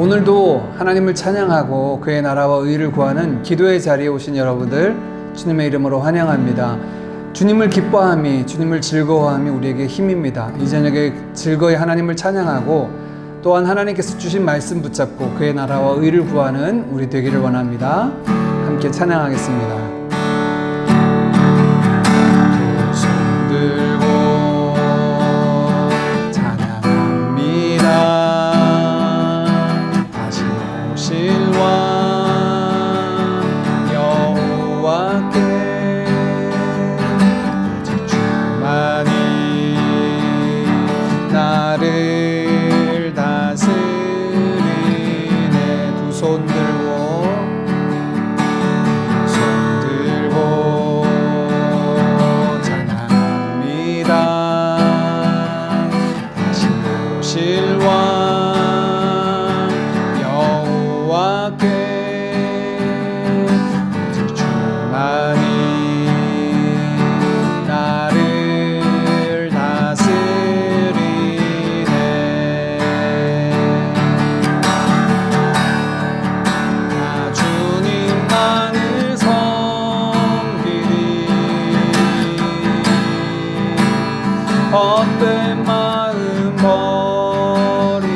오늘도 하나님을 찬양하고 그의 나라와 의를 구하는 기도의 자리에 오신 여러분들 주님의 이름으로 환영합니다. 주님을 기뻐함이, 주님을 즐거워함이 우리에게 힘입니다. 이 저녁에 즐거이 하나님을 찬양하고 또한 하나님께서 주신 말씀 붙잡고 그의 나라와 의를 구하는 우리 되기를 원합니다. 함께 찬양하겠습니다. 헛된 마음 버리고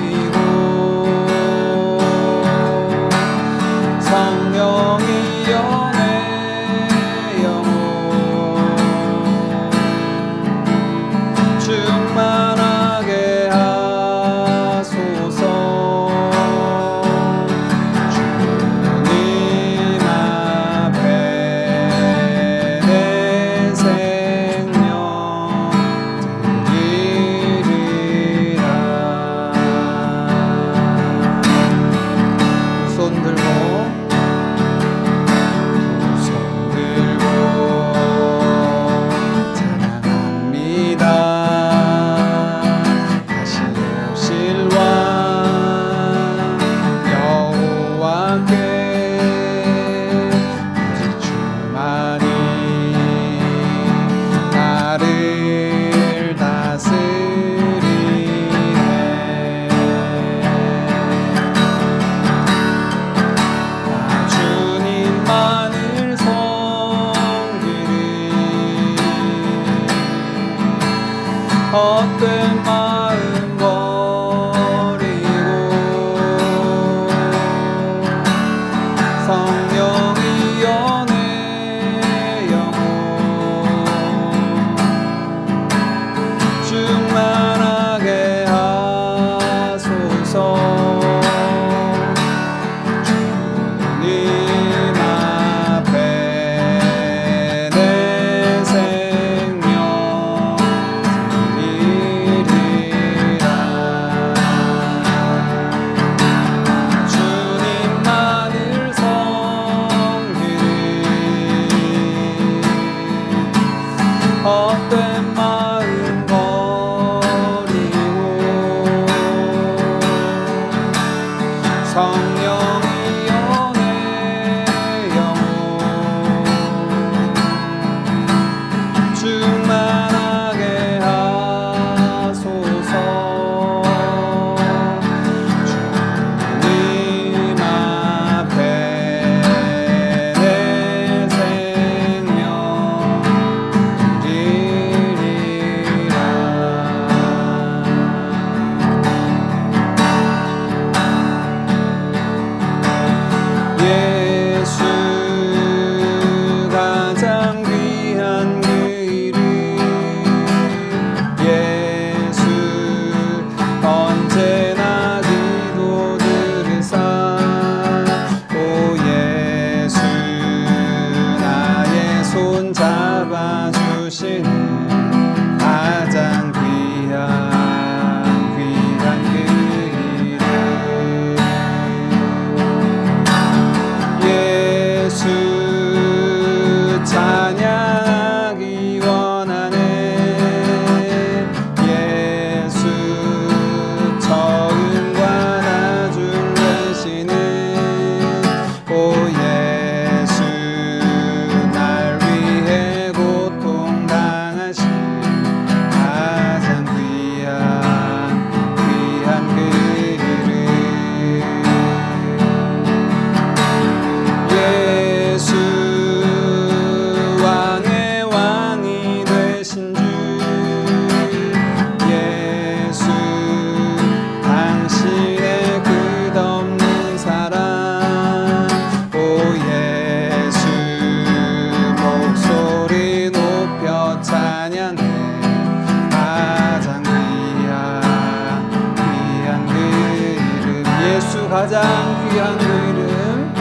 예수 가장 귀한 그 이름,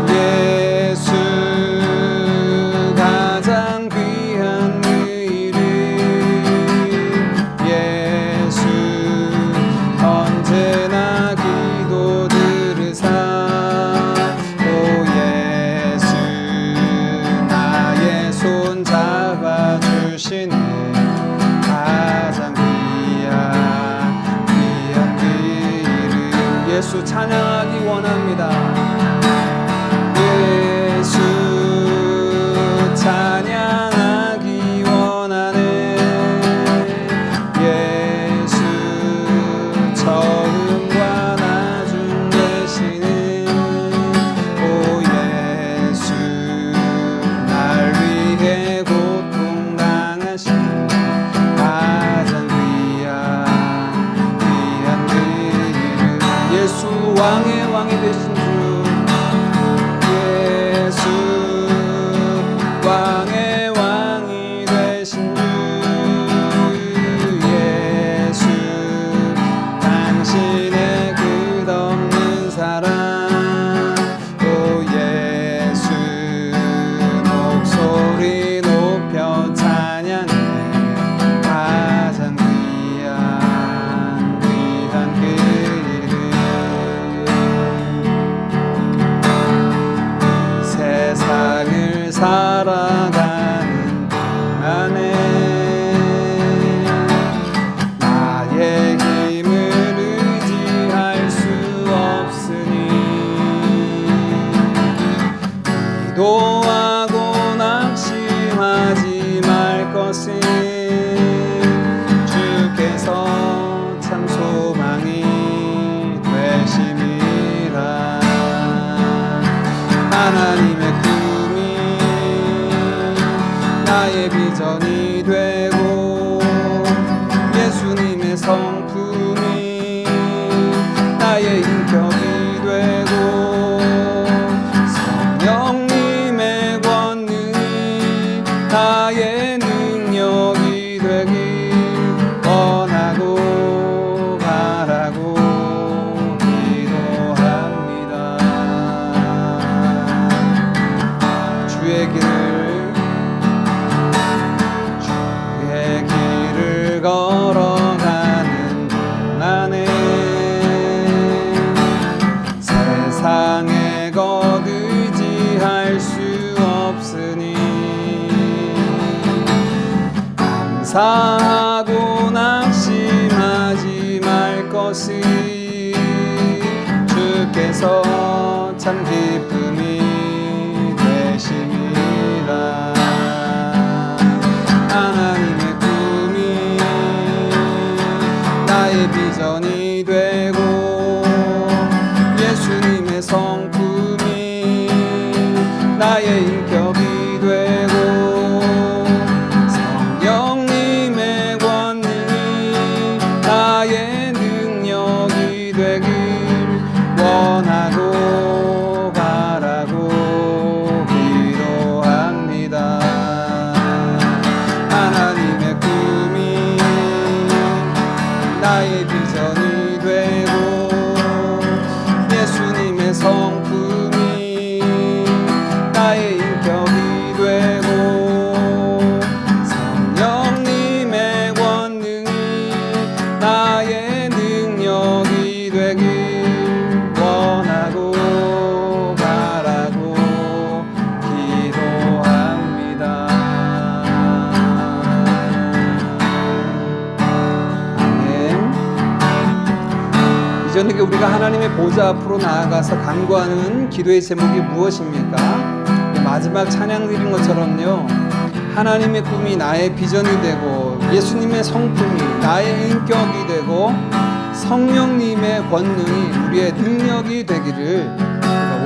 예수 가장 귀한 그 이름, 예수 언제나 기도 들으사, 오 예수 나의 손 잡아주시네. 가장 귀한 그 이름, 예수 찬양하기 원합니다. 예수 찬양하기 원하네. 예수 처음과 나중 되시는, 오 예수 날 위해 고통 당하신 가장 귀한 그 이름, 예수 왕의 왕이 되신 주, 예수 왕의 왕이 되신 주, 예수 당신의 끝없는 사랑, 오 예수 목소리 높여 찬양해. 가장 귀한 그 이름, 세상을 살아가는 동안에 나의 힘을 의지할 수 없으니, 기도하고 낙심하지 말 것은 주께서 참 소망이 되심이라. 하나님의 꿈이 나의 비전이 되고, 예수님의 성품이 나의 인격이 되고, 성령님의 권능이 나의 능력이 되길 원하고 바라고 기도합니다. 주의 길을 걸어가는 동안에 세상에 것 의지할 수 없으니, 감사하고 낙심하지 말 것을 주께서 참 기쁨이 되심이라. 하나님의 꿈이 나의 비전이 되고, 예수님의 성품이 나의 인격이 되고, 성령님의 권능이 나의 능력이 되길 원하고 바라고 기도합니다. 하나님의 꿈이 나의 비전이 되고, 예수님의 성품이 나의 인격이 되고, 성령님의 권능이 나의 능력이 되길 원하고 바라고 기도합니다. 아멘. 이 저녁에 우리가 하나님의 보좌 앞으로 나아가서 간구하는 기도의 제목이 무엇입니까? 마지막 찬양 드린 것처럼요, 하나님의 꿈이 나의 비전이 되고, 예수님의 성품이 나의 인격이 되고, 성령님의 권능이 우리의 능력이 되기를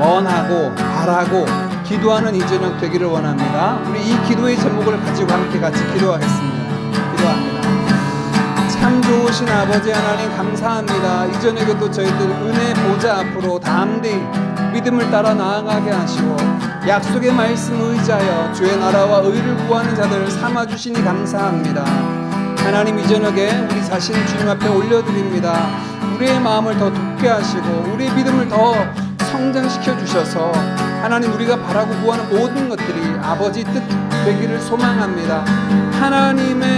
원하고 바라고 기도하는 이 저녁 되기를 원합니다. 우리 이 기도의 제목을 가지고 함께 같이 기도하겠습니다. 기도합니다. 참 좋으신 아버지 하나님 감사합니다. 이 저녁에도 저희들 은혜 보좌 앞으로 담대히 믿음을 따라 나아가게 하시고, 약속의 말씀 의지하여 주의 나라와 의를 구하는 자들을 삼아주시니 감사합니다. 하나님, 이 저녁에 우리 자신 주님 앞에 올려드립니다. 우리의 마음을 더 돋게 하시고 우리의 믿음을 더 성장시켜 주셔서 하나님, 우리가 바라고 구하는 모든 것들이 아버지 뜻 되기를 소망합니다. 하나님의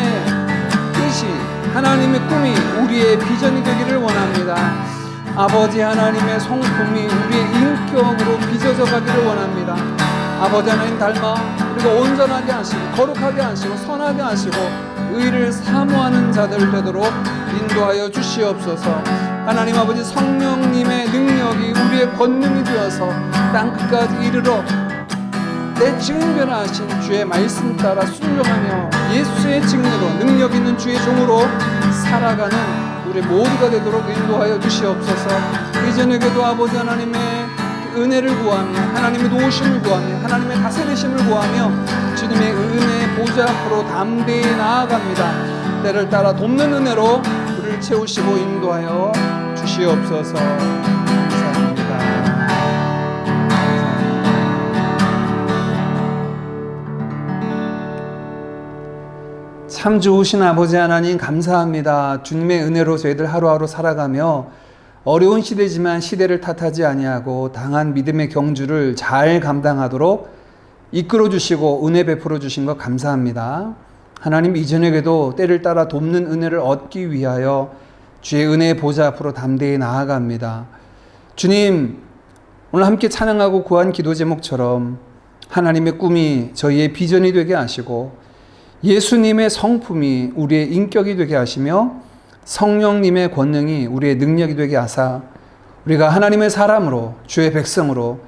뜻이, 하나님의 꿈이 우리의 비전이 되기를 원합니다. 아버지 하나님의 성품이 우리의 인격으로 빚어져 가기를 원합니다. 아버지 하나님 닮아 우리가 온전하게 하시고 거룩하게 하시고 선하게 하시고 의를 사모하는 자들 되도록 인도하여 주시옵소서. 하나님 아버지, 성령님의 능력이 우리의 권능이 되어서 땅끝까지 이르러 내 증변하신 주의 말씀 따라 순종하며 예수의 증례로 능력 있는 주의 종으로 살아가는 우리 모두가 되도록 인도하여 주시옵소서. 이 저녁에도 아버지 하나님의 은혜를 구하며 하나님의 도우심을 구하며 하나님의 다스리심을 구하며 주님의 은혜 보좌 앞으로 담대히 나아갑니다. 때를 따라 돕는 은혜로 우리를 채우시고 인도하여 주시옵소서. 감사합니다. 참 좋으신 아버지 하나님, 감사합니다. 주님의 은혜로 저희들 하루하루 살아가며 어려운 시대지만 시대를 탓하지 아니하고 당한 믿음의 경주를 잘 감당하도록 이끌어 주시고 은혜 베풀어 주신 것 감사합니다. 하나님, 이 저녁에도 때를 따라 돕는 은혜를 얻기 위하여 주의 은혜의 보좌 앞으로 담대히 나아갑니다. 주님, 오늘 함께 찬양하고 구한 기도 제목처럼 하나님의 꿈이 저희의 비전이 되게 하시고 예수님의 성품이 우리의 인격이 되게 하시며 성령님의 권능이 우리의 능력이 되게 하사 우리가 하나님의 사람으로, 주의 백성으로,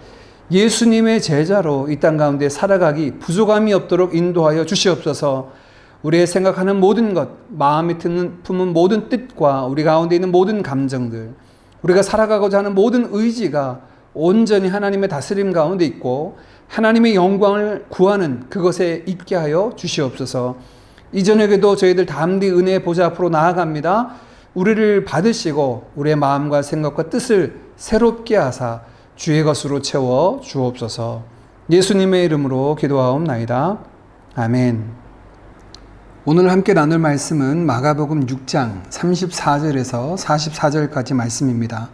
예수님의 제자로 이 땅 가운데 살아가기 부족함이 없도록 인도하여 주시옵소서. 우리의 생각하는 모든 것, 마음에 품은 모든 뜻과 우리 가운데 있는 모든 감정들, 우리가 살아가고자 하는 모든 의지가 온전히 하나님의 다스림 가운데 있고 하나님의 영광을 구하는 그것에 있게 하여 주시옵소서. 이 저녁에도 저희들 담대히 은혜의 보좌 앞으로 나아갑니다. 우리를 받으시고 우리의 마음과 생각과 뜻을 새롭게 하사 주의 것으로 채워 주옵소서. 예수님의 이름으로 기도하옵나이다. 아멘. 오늘 함께 나눌 말씀은 마가복음 6장 34절에서 44절까지 말씀입니다.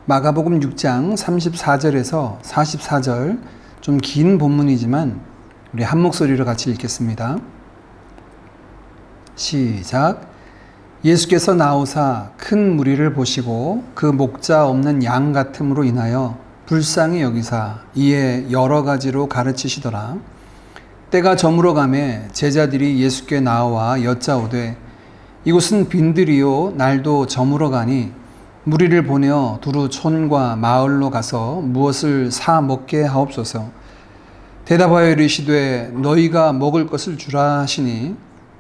마가복음 6장 34절에서 44절, 좀 긴 본문이지만 우리 한 목소리로 같이 읽겠습니다. 시작. 예수께서 나오사 큰 무리를 보시고 그 목자 없는 양 같음으로 인하여 불쌍히 여기사 이에 여러 가지로 가르치시더라. 때가 저물어 가매 제자들이 예수께 나와 여짜오되 이곳은 빈들이요 날도 저물어 가니 무리를 보내어 두루 촌과 마을로 가서 무엇을 사 먹게 하옵소서. 대답하여 이르시되 너희가 먹을 것을 주라 하시니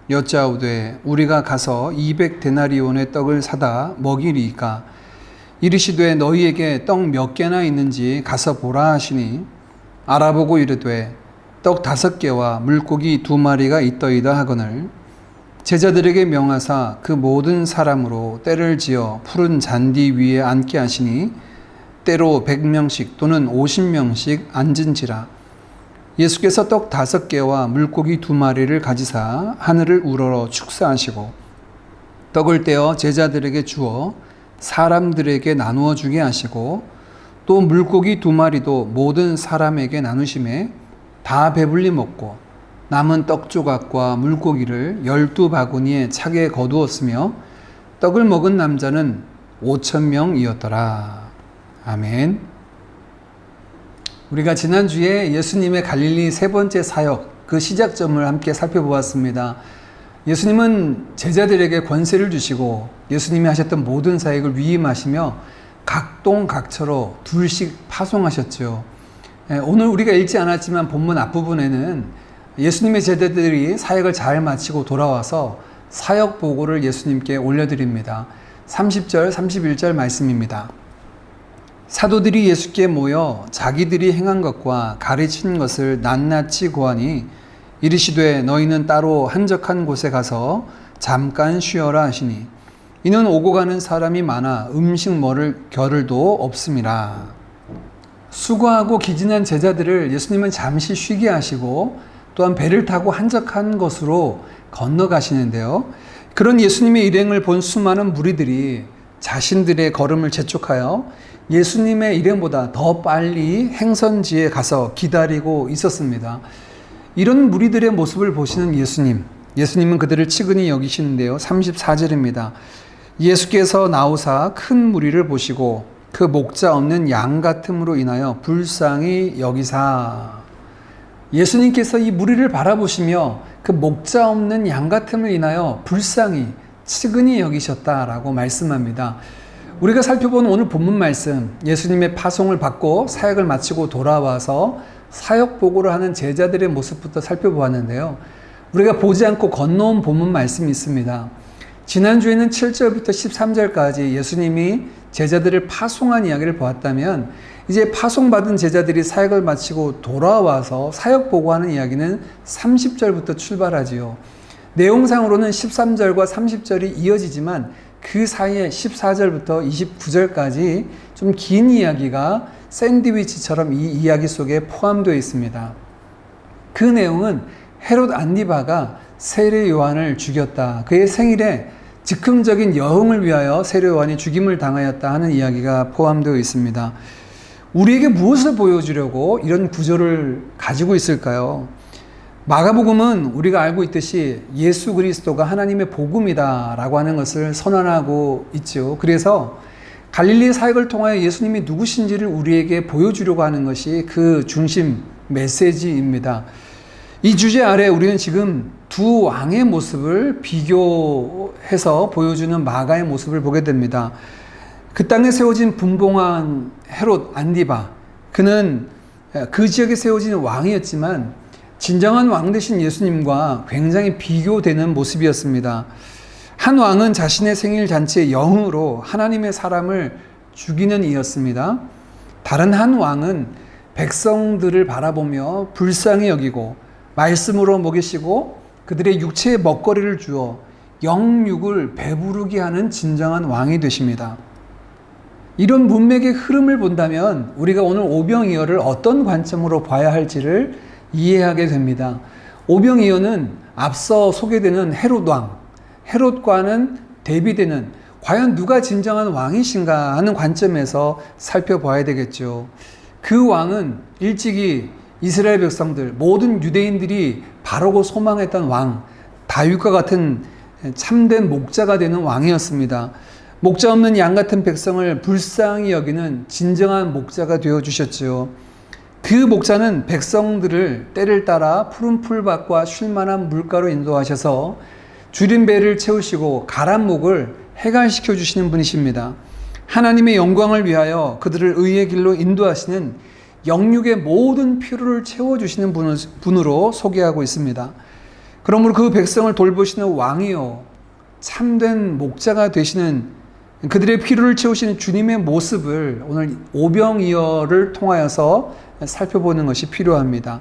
여짜오되 우리가 가서 200데나리온의 떡을 사다 먹이리이까. 이르시되 너희에게 떡 몇 개나 있는지 가서 보라 하시니 알아보고 이르되 떡 5개와 물고기 2마리가 있더이다 하거늘 제자들에게 명하사 그 모든 사람으로 때를 지어 푸른 잔디 위에 앉게 하시니 때로 100명씩 또는 50명씩 앉은지라. 예수께서 떡 5개와 물고기 2마리를 가지사 하늘을 우러러 축사하시고 떡을 떼어 제자들에게 주어 사람들에게 나누어 주게 하시고 또 물고기 2마리도 모든 사람에게 나누심에 다 배불리 먹고 남은 떡 조각과 물고기를 12바구니에 차게 거두었으며 떡을 먹은 남자는 5,000명이었더라. 아멘. 우리가 지난주에 예수님의 갈릴리 3번째 사역, 그 시작점을 함께 살펴보았습니다. 예수님은 제자들에게 권세를 주시고 예수님이 하셨던 모든 사역을 위임하시며 각동각처로 둘씩 파송하셨죠. 오늘 우리가 읽지 않았지만 본문 앞부분에는 예수님의 제자들이 사역을 잘 마치고 돌아와서 사역 보고를 예수님께 올려드립니다. 30절, 31절 말씀입니다. 사도들이 예수께 모여 자기들이 행한 것과 가르친 것을 낱낱이 고하니 이르시되 너희는 따로 한적한 곳에 가서 잠깐 쉬어라 하시니 이는 오고 가는 사람이 많아 음식 먹을 겨를도 없음이라. 수고하고 기진한 제자들을 예수님은 잠시 쉬게 하시고 또한 배를 타고 한적한 곳으로 건너가시는데요. 그런 예수님의 일행을 본 수많은 무리들이 자신들의 걸음을 재촉하여 예수님의 일행보다 더 빨리 행선지에 가서 기다리고 있었습니다. 이런 무리들의 모습을 보시는 예수님은 그들을 측은히 여기시는데요. 34절입니다. 예수께서 나오사 큰 무리를 보시고 그 목자 없는 양 같음으로 인하여 불쌍히 여기사. 예수님께서 이 무리를 바라보시며 그 목자 없는 양 같음을 인하여 불쌍히 측은히 여기셨다라고 말씀합니다. 우리가 살펴본 오늘 본문 말씀, 예수님의 파송을 받고 사역을 마치고 돌아와서 사역 보고를 하는 제자들의 모습부터 살펴보았는데요. 우리가 보지 않고 건너온 본문 말씀이 있습니다. 지난주에는 7절부터 13절까지 예수님이 제자들을 파송한 이야기를 보았다면, 이제 파송받은 제자들이 사역을 마치고 돌아와서 사역 보고하는 이야기는 30절부터 출발하지요. 내용상으로는 13절과 30절이 이어지지만 그 사이에 14절부터 29절까지 좀 긴 이야기가 샌드위치처럼 이 이야기 속에 포함되어 있습니다. 그 내용은 헤롯 안디바가 세례 요한을 죽였다. 그의 생일에 즉흥적인 여흥을 위하여 세례 요한이 죽임을 당하였다 하는 이야기가 포함되어 있습니다. 우리에게 무엇을 보여주려고 이런 구조를 가지고 있을까요? 마가복음은 우리가 알고 있듯이 예수 그리스도가 하나님의 복음이다 라고 하는 것을 선언하고 있죠. 그래서 갈릴리 사역을 통하여 예수님이 누구신지를 우리에게 보여주려고 하는 것이 그 중심 메시지입니다. 이 주제 아래 우리는 지금 두 왕의 모습을 비교해서 보여주는 마가의 모습을 보게 됩니다. 그 땅에 세워진 분봉왕 헤롯 안디바, 그는 그 지역에 세워진 왕이었지만 진정한 왕 되신 예수님과 굉장히 비교되는 모습이었습니다. 한 왕은 자신의 생일 잔치의 영으로 하나님의 사람을 죽이는 이였습니다. 다른 한 왕은 백성들을 바라보며 불쌍히 여기고 말씀으로 먹이시고 그들의 육체의 먹거리를 주어 영육을 배부르게 하는 진정한 왕이 되십니다. 이런 문맥의 흐름을 본다면 우리가 오늘 오병이어를 어떤 관점으로 봐야 할지를 이해하게 됩니다. 오병이어는 앞서 소개되는 헤롯 왕, 헤롯과는 대비되는 과연 누가 진정한 왕이신가 하는 관점에서 살펴봐야 되겠죠. 그 왕은 일찍이 이스라엘 백성들, 모든 유대인들이 바라고 소망했던 왕, 다윗과 같은 참된 목자가 되는 왕이었습니다. 목자 없는 양 같은 백성을 불쌍히 여기는 진정한 목자가 되어주셨죠. 그 목자는 백성들을 때를 따라 푸른 풀밭과 쉴만한 물가로 인도하셔서 줄인 배를 채우시고 가란 목을 해갈시켜 주시는 분이십니다. 하나님의 영광을 위하여 그들을 의의 길로 인도하시는 영육의 모든 필요를 채워주시는 분으로 소개하고 있습니다. 그러므로 그 백성을 돌보시는 왕이요 참된 목자가 되시는 그들의 필요를 채우시는 주님의 모습을 오늘 오병이어를 통하여서 살펴보는 것이 필요합니다.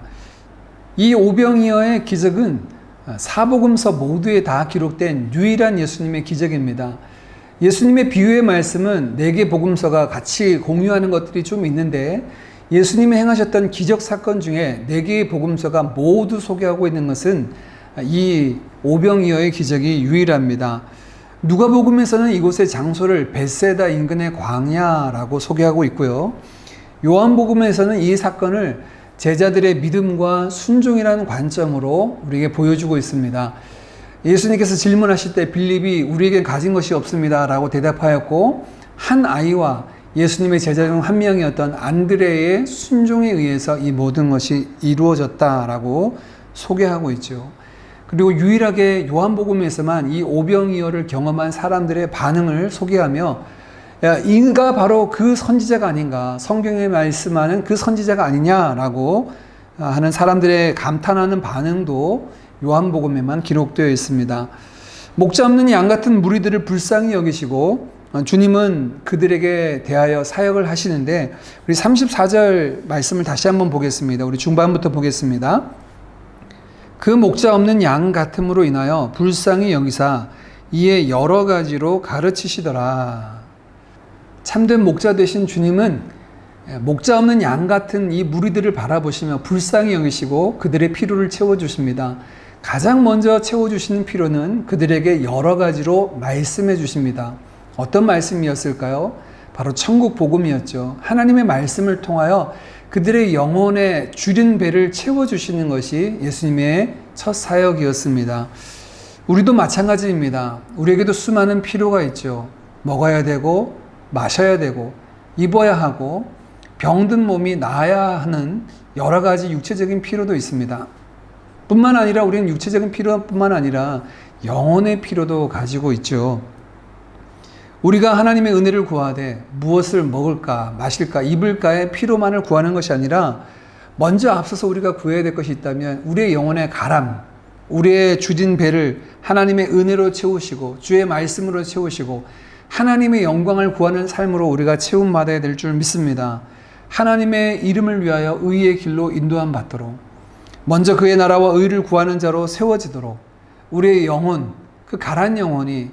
이 오병이어의 기적은 사복음서 모두에 다 기록된 유일한 예수님의 기적입니다. 예수님의 비유의 말씀은 4개 복음서가 같이 공유하는 것들이 좀 있는데 예수님이 행하셨던 기적 사건 중에 4개의 복음서가 모두 소개하고 있는 것은 이 오병이어의 기적이 유일합니다. 누가복음에서는 이곳의 장소를 벳세다 인근의 광야라고 소개하고 있고요. 요한복음에서는 이 사건을 제자들의 믿음과 순종이라는 관점으로 우리에게 보여주고 있습니다. 예수님께서 질문하실 때 빌립이 우리에게 가진 것이 없습니다 라고 대답하였고, 한 아이와 예수님의 제자 중 한 명이었던 안드레의 순종에 의해서 이 모든 것이 이루어졌다라고 소개하고 있죠. 그리고 유일하게 요한복음에서만 이 오병이어를 경험한 사람들의 반응을 소개하며 이가 바로 그 선지자가 아닌가, 성경에 말씀하는 그 선지자가 아니냐라고 하는 사람들의 감탄하는 반응도 요한복음에만 기록되어 있습니다. 목자 없는 양 같은 무리들을 불쌍히 여기시고 주님은 그들에게 대하여 사역을 하시는데, 우리 34절 말씀을 다시 한번 보겠습니다. 우리 중반부터 보겠습니다. 그 목자 없는 양 같음으로 인하여 불쌍히 여기사 이에 여러 가지로 가르치시더라. 참된 목자 되신 주님은 목자 없는 양 같은 이 무리들을 바라보시며 불쌍히 여기시고 그들의 필요를 채워주십니다. 가장 먼저 채워주시는 필요는 그들에게 여러 가지로 말씀해 주십니다. 어떤 말씀이었을까요? 바로 천국 복음이었죠. 하나님의 말씀을 통하여 그들의 영혼의 주린 배를 채워주시는 것이 예수님의 첫 사역이었습니다. 우리도 마찬가지입니다. 우리에게도 수많은 필요가 있죠. 먹어야 되고 마셔야 되고 입어야 하고 병든 몸이 나아야 하는 여러 가지 육체적인 필요도 있습니다. 뿐만 아니라 우리는 육체적인 필요뿐만 아니라 영혼의 필요도 가지고 있죠. 우리가 하나님의 은혜를 구하되 무엇을 먹을까, 마실까, 입을까의 필요만을 구하는 것이 아니라 먼저 앞서서 우리가 구해야 될 것이 있다면 우리의 영혼의 가람, 우리의 주진 배를 하나님의 은혜로 채우시고 주의 말씀으로 채우시고 하나님의 영광을 구하는 삶으로 우리가 채움받아야 될 줄 믿습니다. 하나님의 이름을 위하여 의의 길로 인도함 받도록 먼저 그의 나라와 의를 구하는 자로 세워지도록 우리의 영혼, 그 가란 영혼이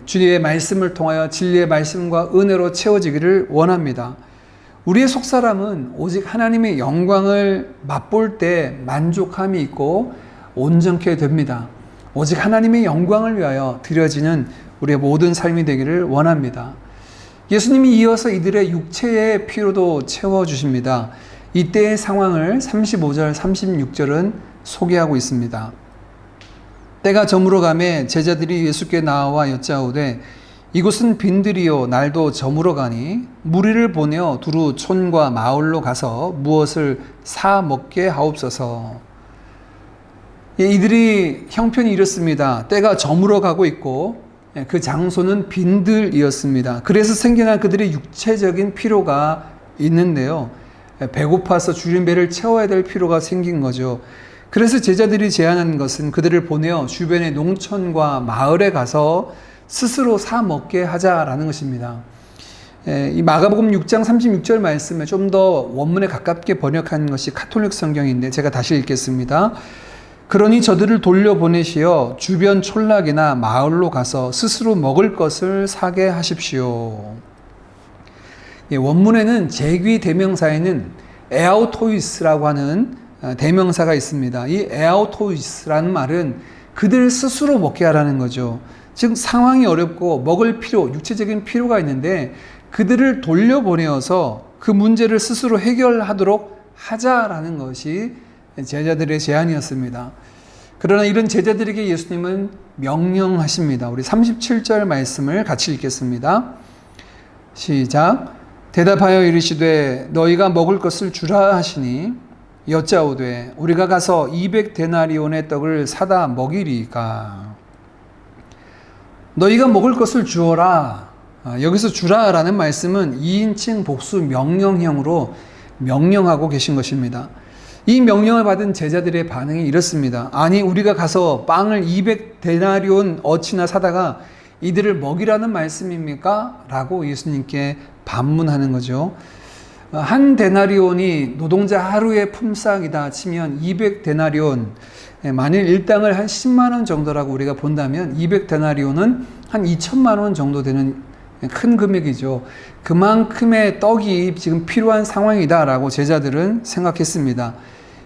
주의 말씀을 통하여 진리의 말씀과 은혜로 채워지기를 원합니다. 우리의 속사람은 오직 하나님의 영광을 맛볼 때 만족함이 있고 온전케 됩니다. 오직 하나님의 영광을 위하여 드려지는 우리의 모든 삶이 되기를 원합니다. 예수님이 이어서 이들의 육체의 필요도 채워주십니다. 이때의 상황을 35절, 36절은 소개하고 있습니다. 때가 저물어 가매 제자들이 예수께 나와 여짜오되 이곳은 빈들이요 날도 저물어 가니 무리를 보내어 두루 촌과 마을로 가서 무엇을 사 먹게 하옵소서. 이들이 형편이 이렇습니다. 때가 저물어 가고 있고 그 장소는 빈들이었습니다. 그래서 생겨난 그들의 육체적인 필요가 있는데요. 배고파서 주린 배를 채워야 될 필요가 생긴 거죠. 그래서 제자들이 제안한 것은 그들을 보내어 주변의 농촌과 마을에 가서 스스로 사 먹게 하자라는 것입니다. 이 마가복음 6장 36절 말씀에 좀 더 원문에 가깝게 번역한 것이 가톨릭 성경인데 제가 다시 읽겠습니다. 그러니 저들을 돌려보내시어 주변 촌락이나 마을로 가서 스스로 먹을 것을 사게 하십시오. 원문에는 제귀 대명사에는 에아우토이스라고 하는 대명사가 있습니다. 이 에아우토이스라는 말은 그들 스스로 먹게 하라는 거죠. 즉 상황이 어렵고 먹을 필요, 육체적인 필요가 있는데 그들을 돌려보내어서 그 문제를 스스로 해결하도록 하자라는 것이 제자들의 제안이었습니다. 그러나 이런 제자들에게 예수님은 명령하십니다. 우리 37절 말씀을 같이 읽겠습니다. 시작. 대답하여 이르시되 너희가 먹을 것을 주라 하시니 여짜오되 우리가 가서 200데나리온의 떡을 사다 먹이리까. 너희가 먹을 것을 주어라. 여기서 주라라는 말씀은 2인칭 복수 명령형으로 명령하고 계신 것입니다. 이 명령을 받은 제자들의 반응이 이렇습니다. 아니 우리가 가서 빵을 200데나리온 어치나 사다가 이들을 먹이라는 말씀입니까? 라고 예수님께 반문하는 거죠. 한 데나리온이 노동자 하루의 품삯이다 치면 200데나리온, 만일 일당을 한 10만 원 정도라고 우리가 본다면 200데나리온은 한 2천만 원 정도 되는 큰 금액이죠. 그만큼의 떡이 지금 필요한 상황이다라고 제자들은 생각했습니다.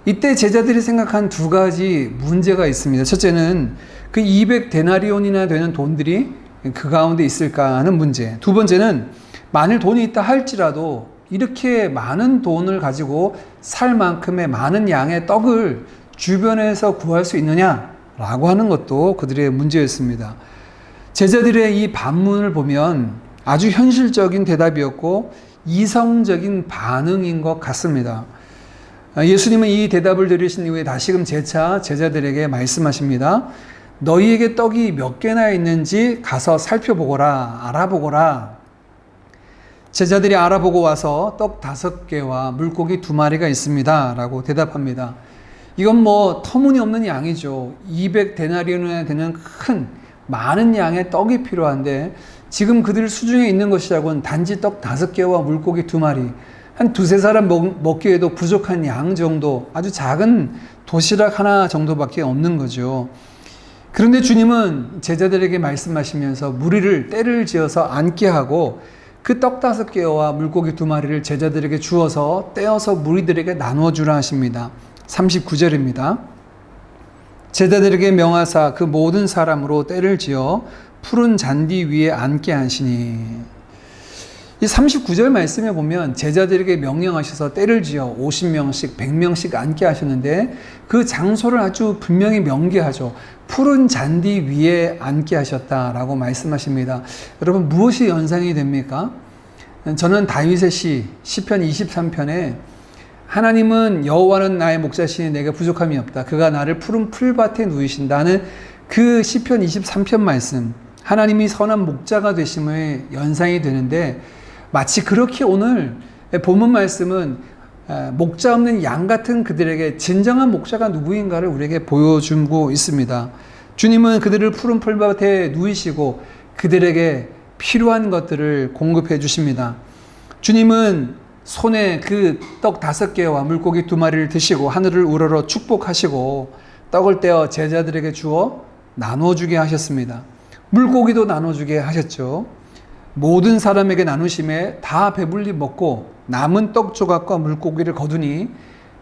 이때 제자들이 생각한 두 가지 문제가 있습니다. 첫째는 그 200데나리온이나 되는 돈들이 그 가운데 있을까 하는 문제. 두 번째는 만일 돈이 있다 할지라도 이렇게 많은 돈을 가지고 살 만큼의 많은 양의 떡을 주변에서 구할 수 있느냐라고 하는 것도 그들의 문제였습니다. 제자들의 이 반문을 보면 아주 현실적인 대답이었고 이성적인 반응인 것 같습니다. 예수님은 이 대답을 들으신 이후에 다시금 재차 제자들에게 말씀하십니다. 너희에게 떡이 몇 개나 있는지 가서 살펴보거라, 알아보거라. 제자들이 알아보고 와서 떡 5개와 물고기 2마리가 있습니다 라고 대답합니다. 이건 뭐 터무니없는 양이죠. 200데나리온에 되는 큰 많은 양의 떡이 필요한데 지금 그들 수중에 있는 것이라고는 단지 떡 5개와 물고기 2마리, 한 2-3사람 먹기에도 부족한 양 정도, 아주 작은 도시락 하나 정도밖에 없는 거죠. 그런데 주님은 제자들에게 말씀하시면서 무리를 때를 지어서 앉게 하고 그 떡 5개와 물고기 2마리를 제자들에게 주어서 떼어서 무리들에게 나누어 주라 하십니다. 39절입니다. 제자들에게 명하사 그 모든 사람으로 때를 지어 푸른 잔디 위에 앉게 하시니. 이 39절 말씀에 보면 제자들에게 명령하셔서 때를 지어 50명씩 100명씩 앉게 하셨는데 그 장소를 아주 분명히 명기하죠. 푸른 잔디 위에 앉게 하셨다라고 말씀하십니다. 여러분, 무엇이 연상이 됩니까? 저는 다윗의 시편 23편에 하나님은 여호와는 나의 목자시니 내게 부족함이 없다. 그가 나를 푸른 풀밭에 누이신다는 그 시편 23편 말씀, 하나님이 선한 목자가 되심의 연상이 되는데, 마치 그렇게 오늘 본문 말씀은 목자 없는 양 같은 그들에게 진정한 목자가 누구인가를 우리에게 보여주고 있습니다. 주님은 그들을 푸른 풀밭에 누이시고 그들에게 필요한 것들을 공급해 주십니다. 주님은 손에 그 떡 5개와 물고기 2마리를 드시고 하늘을 우러러 축복하시고 떡을 떼어 제자들에게 주어 나눠주게 하셨습니다. 물고기도 나눠주게 하셨죠. 모든 사람에게 나누심에 다 배불리 먹고 남은 떡 조각과 물고기를 거두니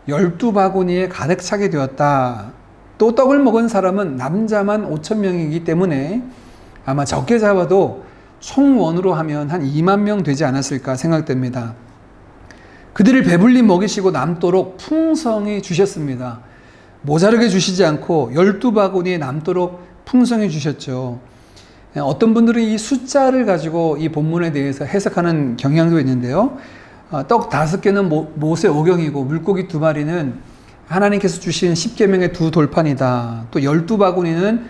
12바구니에 가득 차게 되었다. 또 떡을 먹은 사람은 남자만 5,000명이기 때문에 아마 적게 잡아도 총원으로 하면 한 2만 명 되지 않았을까 생각됩니다. 그들을 배불리 먹이시고 남도록 풍성히 주셨습니다. 모자르게 주시지 않고 12바구니에 남도록 풍성히 주셨죠. 어떤 분들은 이 숫자를 가지고 이 본문에 대해서 해석하는 경향도 있는데요. 떡 5개는 모세 오경이고 물고기 2마리는 하나님께서 주신 10계명의 2돌판이다. 또 12바구니는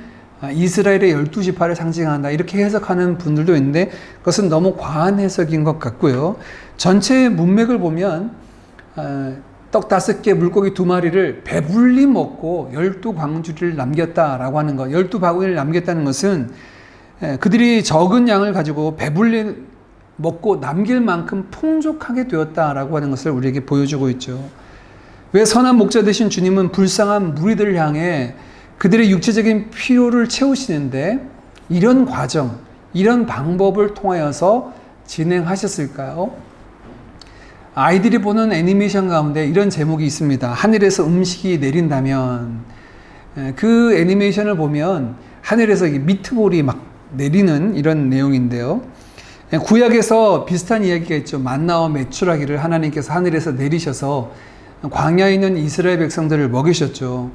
이스라엘의 12지파를 상징한다. 이렇게 해석하는 분들도 있는데 그것은 너무 과한 해석인 것 같고요. 전체 문맥을 보면 떡 5개, 물고기 2마리를 배불리 먹고 12광주리를 남겼다라고 하는 것, 12바구니를 남겼다는 것은 그들이 적은 양을 가지고 배불리 먹고 남길 만큼 풍족하게 되었다라고 하는 것을 우리에게 보여주고 있죠. 왜 선한 목자 되신 주님은 불쌍한 무리들을 향해 그들의 육체적인 필요를 채우시는데 이런 과정, 이런 방법을 통하여서 진행하셨을까요? 아이들이 보는 애니메이션 가운데 이런 제목이 있습니다. 하늘에서 음식이 내린다면. 그 애니메이션을 보면 하늘에서 미트볼이 막 내리는 이런 내용인데요. 구약에서 비슷한 이야기가 있죠. 만나와 메추라기를 하나님께서 하늘에서 내리셔서 광야에 있는 이스라엘 백성들을 먹이셨죠.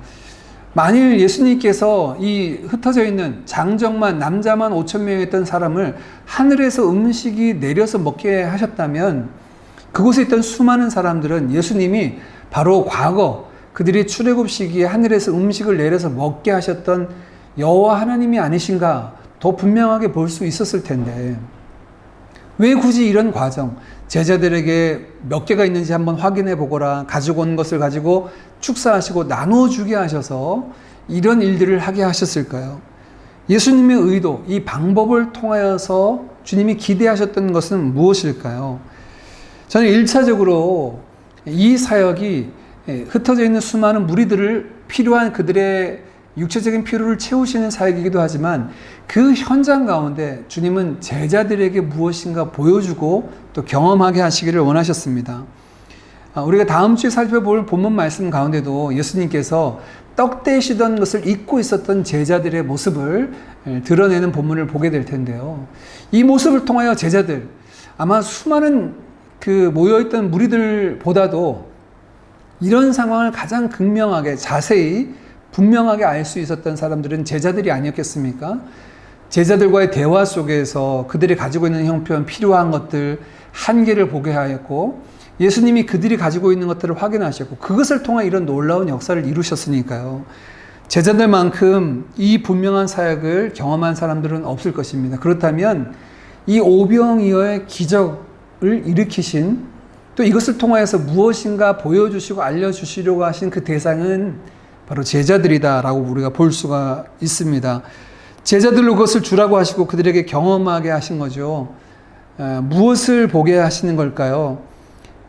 만일 예수님께서 이 흩어져 있는 장정만, 남자만 5,000명이었던 사람을 하늘에서 음식이 내려서 먹게 하셨다면 그곳에 있던 수많은 사람들은 예수님이 바로 과거 그들이 출애굽 시기에 하늘에서 음식을 내려서 먹게 하셨던 여호와 하나님이 아니신가 더 분명하게 볼 수 있었을 텐데 왜 굳이 이런 과정, 제자들에게 몇 개가 있는지 한번 확인해 보거라, 가지고 온 것을 가지고 축사하시고 나눠주게 하셔서 이런 일들을 하게 하셨을까요? 예수님의 의도, 이 방법을 통하여서 주님이 기대하셨던 것은 무엇일까요? 저는 1차적으로 이 사역이 흩어져 있는 수많은 무리들을 필요한 그들의 육체적인 필요를 채우시는 사역이기도 하지만 그 현장 가운데 주님은 제자들에게 무엇인가 보여주고 또 경험하게 하시기를 원하셨습니다. 우리가 다음 주에 살펴볼 본문 말씀 가운데도 예수님께서 떡 떼시던 것을 잊고 있었던 제자들의 모습을 드러내는 본문을 보게 될 텐데요. 이 모습을 통하여 제자들, 아마 수많은 그 모여있던 무리들보다도 이런 상황을 가장 극명하게 자세히 분명하게 알 수 있었던 사람들은 제자들이 아니었겠습니까? 제자들과의 대화 속에서 그들이 가지고 있는 형편, 필요한 것들, 한계를 보게 하였고 예수님이 그들이 가지고 있는 것들을 확인하셨고 그것을 통해 이런 놀라운 역사를 이루셨으니까요. 제자들만큼 이 분명한 사역을 경험한 사람들은 없을 것입니다. 그렇다면 이 오병이어의 기적을 일으키신 또 이것을 통하여서 무엇인가 보여주시고 알려주시려고 하신 그 대상은 바로 제자들이다라고 우리가 볼 수가 있습니다. 제자들로 그것을 주라고 하시고 그들에게 경험하게 하신 거죠. 무엇을 보게 하시는 걸까요?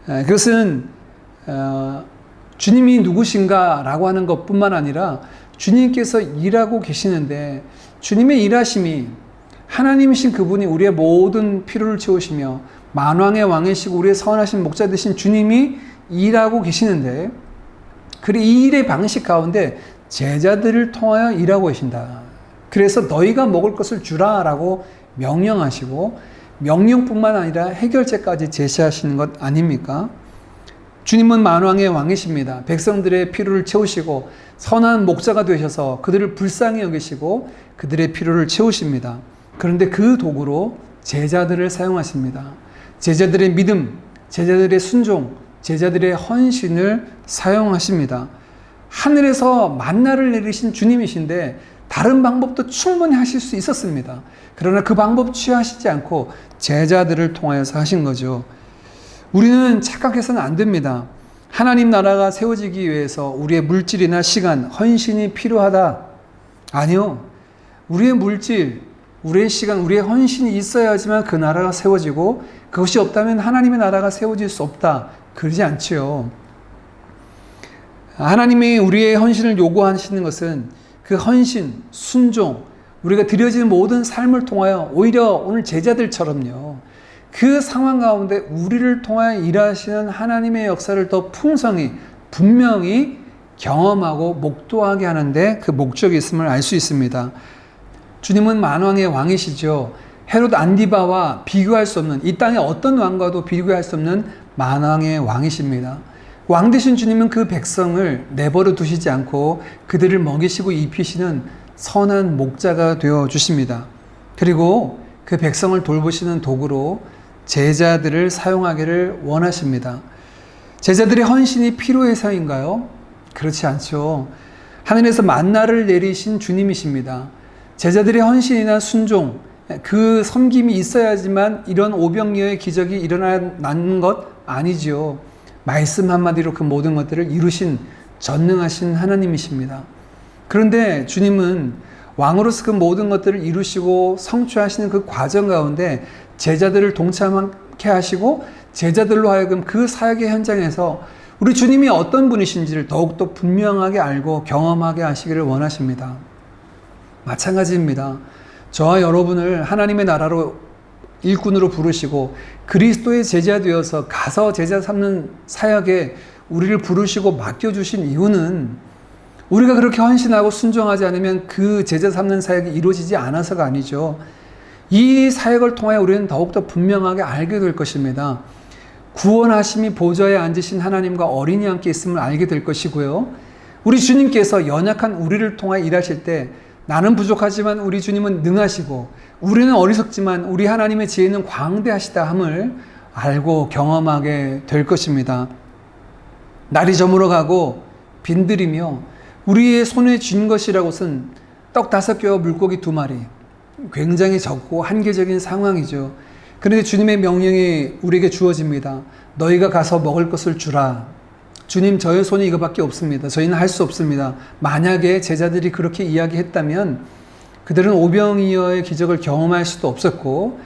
그것은 주님이 누구신가라고 하는 것뿐만 아니라 주님께서 일하고 계시는데 주님의 일하심이 하나님이신 그분이 우리의 모든 필요를 채우시며 만왕의 왕이시고 우리의 선하신 목자 되신 주님이 일하고 계시는데 그리고 이 일의 방식 가운데 제자들을 통하여 일하고 계신다. 그래서 너희가 먹을 것을 주라라고 명령하시고 명령뿐만 아니라 해결책까지 제시하시는 것 아닙니까? 주님은 만왕의 왕이십니다. 백성들의 필요를 채우시고 선한 목자가 되셔서 그들을 불쌍히 여기시고 그들의 필요를 채우십니다. 그런데 그 도구로 제자들을 사용하십니다. 제자들의 믿음, 제자들의 순종, 제자들의 헌신을 사용하십니다. 하늘에서 만나를 내리신 주님이신데 다른 방법도 충분히 하실 수 있었습니다. 그러나 그 방법 취하시지 않고 제자들을 통하여서 하신 거죠. 우리는 착각해서는 안 됩니다. 하나님 나라가 세워지기 위해서 우리의 물질이나 시간, 헌신이 필요하다. 아니요. 우리의 물질, 우리의 시간, 우리의 헌신이 있어야지만 그 나라가 세워지고 그것이 없다면 하나님의 나라가 세워질 수 없다. 그러지 않지요. 하나님이 우리의 헌신을 요구하시는 것은 그 헌신, 순종, 우리가 드려지는 모든 삶을 통하여 오히려 오늘 제자들처럼요. 그 상황 가운데 우리를 통하여 일하시는 하나님의 역사를 더 풍성히 분명히 경험하고 목도하게 하는데 그 목적이 있음을 알 수 있습니다. 주님은 만왕의 왕이시죠. 헤롯 안디바와 비교할 수 없는, 이 땅의 어떤 왕과도 비교할 수 없는 만왕의 왕이십니다. 왕 되신 주님은 그 백성을 내버려 두시지 않고 그들을 먹이시고 입히시는 선한 목자가 되어 주십니다. 그리고 그 백성을 돌보시는 도구로 제자들을 사용하기를 원하십니다. 제자들의 헌신이 필요해서인가요? 그렇지 않죠. 하늘에서 만나를 내리신 주님이십니다. 제자들의 헌신이나 순종, 그 섬김이 있어야지만 이런 오병이어의 기적이 일어나는 것 아니죠. 말씀 한마디로 그 모든 것들을 이루신 전능하신 하나님이십니다. 그런데 주님은 왕으로서 그 모든 것들을 이루시고 성취하시는 그 과정 가운데 제자들을 동참하게 하시고 제자들로 하여금 그 사역의 현장에서 우리 주님이 어떤 분이신지를 더욱더 분명하게 알고 경험하게 하시기를 원하십니다. 마찬가지입니다. 저와 여러분을 하나님의 나라로 일꾼으로 부르시고 그리스도의 제자 되어서 가서 제자 삼는 사역에 우리를 부르시고 맡겨주신 이유는 우리가 그렇게 헌신하고 순종하지 않으면 그 제자 삼는 사역이 이루어지지 않아서가 아니죠. 이 사역을 통하여 우리는 더욱더 분명하게 알게 될 것입니다. 구원하심이 보좌에 앉으신 하나님과 어린이 함께 있음을 알게 될 것이고요. 우리 주님께서 연약한 우리를 통하여 일하실 때 나는 부족하지만 우리 주님은 능하시고 우리는 어리석지만 우리 하나님의 지혜는 광대하시다 함을 알고 경험하게 될 것입니다. 날이 저물어가고 빈들이며 우리의 손에 쥔 것이라고는 떡 5개와 물고기 2마리, 굉장히 적고 한계적인 상황이죠. 그런데 주님의 명령이 우리에게 주어집니다. 너희가 가서 먹을 것을 주라. 주님, 저의 손에 이거밖에 없습니다. 저희는 할 수 없습니다. 만약에 제자들이 그렇게 이야기했다면 그들은 오병이어의 기적을 경험할 수도 없었고,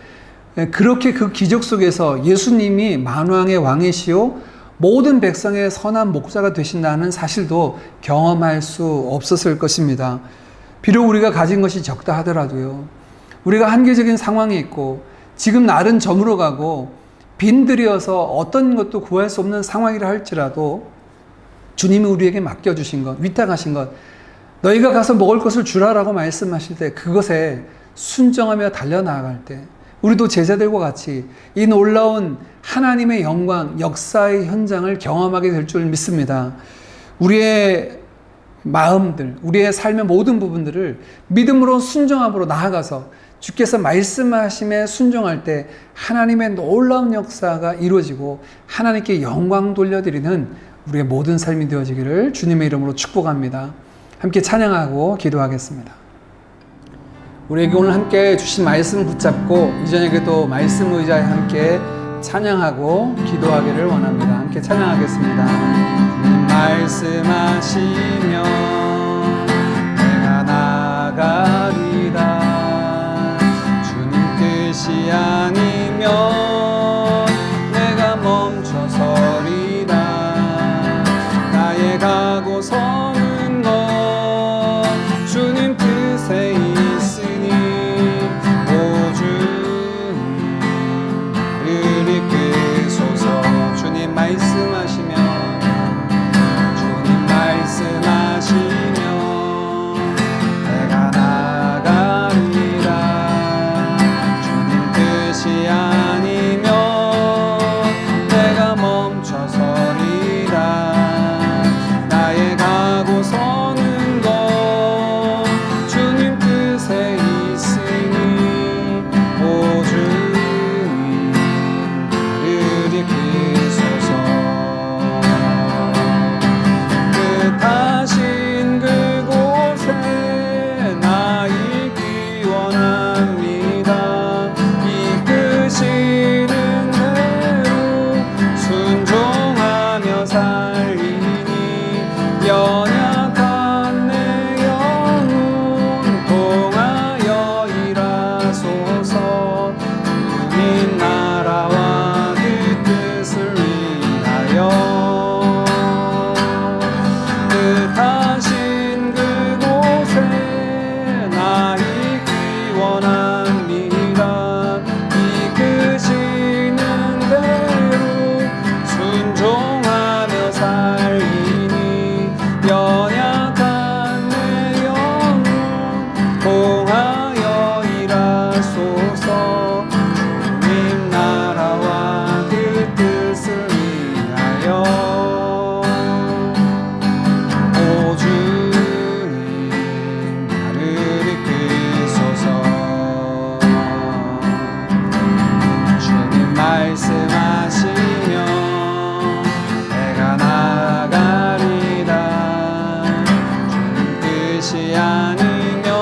그렇게 그 기적 속에서 예수님이 만왕의 왕이시요 모든 백성의 선한 목자가 되신다는 사실도 경험할 수 없었을 것입니다. 비록 우리가 가진 것이 적다 하더라도요, 우리가 한계적인 상황에 있고 지금 날은 저물어가고 빈들이어서 어떤 것도 구할 수 없는 상황이라 할지라도 주님이 우리에게 맡겨주신 것, 위탁하신 것, 너희가 가서 먹을 것을 주라라고 말씀하실 때 그것에 순종하며 달려나갈 때 우리도 제자들과 같이 이 놀라운 하나님의 영광, 역사의 현장을 경험하게 될 줄 믿습니다. 우리의 마음들, 우리의 삶의 모든 부분들을 믿음으로 순종함으로 나아가서 주께서 말씀하심에 순종할 때 하나님의 놀라운 역사가 이루어지고 하나님께 영광 돌려드리는 우리의 모든 삶이 되어지기를 주님의 이름으로 축복합니다. 함께 찬양하고 기도하겠습니다. 우리에게 오늘 함께 주신 말씀을 붙잡고 이 저녁에도 말씀 의자에 함께 찬양하고 기도하기를 원합니다. 함께 찬양하겠습니다. 말씀하시며 내가 나가리라. 주님 뜻이 아니면 내가 멈춰서리라. 나의 가고 서는 것 주님 뜻에 있으니 오 주님 우리를 이끄소서. 주님 말씀하시며 내가 나가 말씀하시며 내가 나아가리라. 주님 뜻이 아니면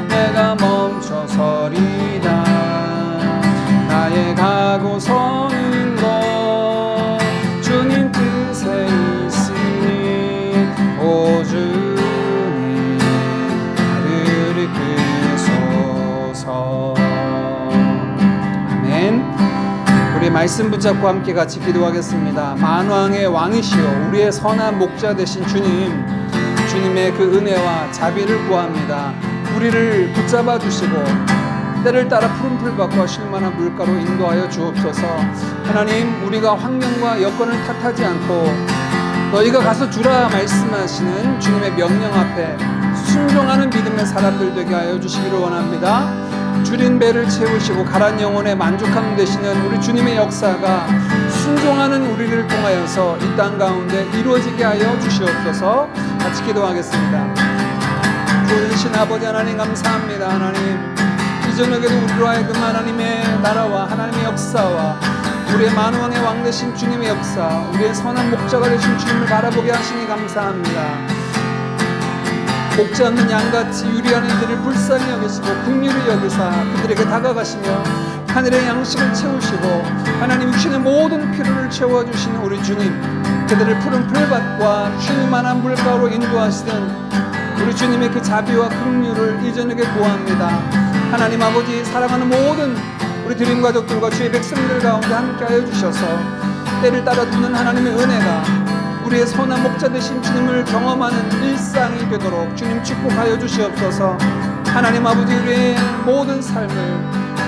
내가 멈춰서리라. 나의 가고 서는 것 주님 뜻에 있으니 오 주님 나를 이끄소서. 아멘. 우리 말씀 붙잡고 함께 같이 기도하겠습니다. 만왕의 왕이시여 우리의 선한 목자 되신 주님, 주님의 그 은혜와 자비를 구합니다. 우리를 붙잡아 주시고 때를 따라 푸른 풀밭과 쉴만한 물가로 인도하여 주옵소서. 하나님, 우리가 환경과 여건을 탓하지 않고 너희가 가서 주라 말씀하시는 주님의 명령 앞에 순종하는 믿음의 사람들 되게 하여 주시기를 원합니다. 줄인 배를 채우시고 가란 영혼에 만족함 되시는 우리 주님의 역사가 순종하는 우리를 통하여서 이 땅 가운데 이루어지게 하여 주시옵소서. 같이 기도하겠습니다. 좋으신 아버지 하나님 감사합니다. 하나님, 이 저녁에도 우리로 하여금 하나님의 나라와 하나님의 역사와 우리의 만왕의 왕 되신 주님의 역사, 우리의 선한 목자가 되신 주님을 바라보게 하시니 감사합니다. 목자 없는 양같이 유리한 이들을 불쌍히 여기시고 긍휼히 여기사 그들에게 다가가시며 하늘의 양식을 채우시고 하나님 주시는 모든 필요를 채워주시는 우리 주님, 그들을 푸른 풀밭과 쉬는 만한 물가로 인도하시는 우리 주님의 그 자비와 긍휼을 이 저녁에 구합니다. 하나님 아버지, 사랑하는 모든 우리 드림 가족들과 주의 백성들 가운데 함께하여 주셔서 때를 따라 두는 하나님의 은혜가 우리의 선한 목자 되신 주님을 경험하는 일상이 되도록 주님 축복하여 주시옵소서. 하나님 아버지, 우리의 모든 삶을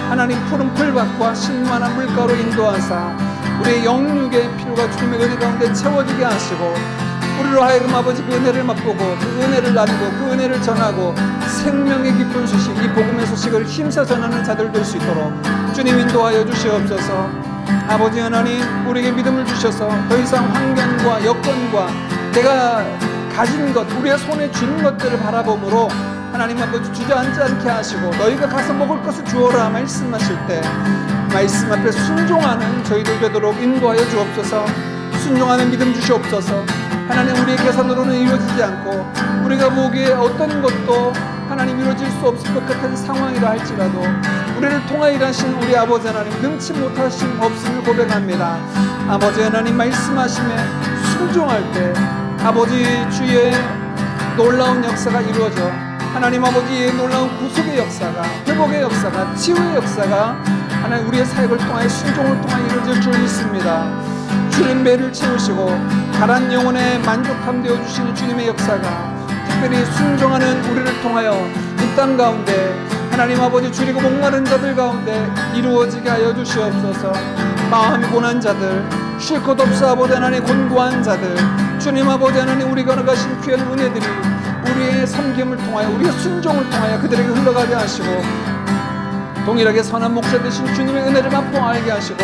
하나님 푸른 풀밭과 쉴만한 물가로 인도하사 우리의 영육의 필요가 주님의 은혜 가운데 채워지게 하시고 우리로 하여금 아버지 그 은혜를 맛보고 그 은혜를 나누고 그 은혜를 전하고 생명의 기쁜 소식, 이 복음의 소식을 힘써 전하는 자들 될 수 있도록 주님 인도하여 주시옵소서. 아버지 하나님, 우리에게 믿음을 주셔서 더 이상 환경과 여건과 내가 가진 것, 우리의 손에 쥔 것들을 바라봄으로 하나님 아버지 주저앉지 않게 하시고 너희가 가서 먹을 것을 주어라 말씀하실 때 말씀 앞에 순종하는 저희들 되도록 인도하여 주옵소서. 순종하는 믿음 주시옵소서. 하나님, 우리의 계산으로는 이루어지지 않고 우리가 보기에 어떤 것도 하나님 이루어질 수 없을 것 같은 상황이라 할지라도 우리를 통하여 일하신 우리 아버지 하나님 능치 못하심 없음을 고백합니다. 아버지 하나님 말씀하심에 순종할 때 아버지 주의 놀라운 역사가 이루어져 하나님 아버지의 놀라운 구속의 역사가, 회복의 역사가, 치유의 역사가 하나님 우리의 사역을 통하여 순종을 통하여 이루어질 줄 믿습니다. 줄인 배를 채우시고 가란 영혼에 만족함 되어주시는 주님의 역사가 특별히 순종하는 우리를 통하여 이 땅 가운데 하나님 아버지 줄이고 목마른 자들 가운데 이루어지게 하여 주시옵소서. 마음이 고난 자들, 쉴 것 없어 아버지 하나님 곤고한 자들, 주님 아버지 하나님 우리가 나가신 귀한 은혜들이 우리의 섬김을 통하여 우리의 순종을 통하여 그들에게 흘러가게 하시고 동일하게 선한 목자 되신 주님의 은혜를 맛보게 하시고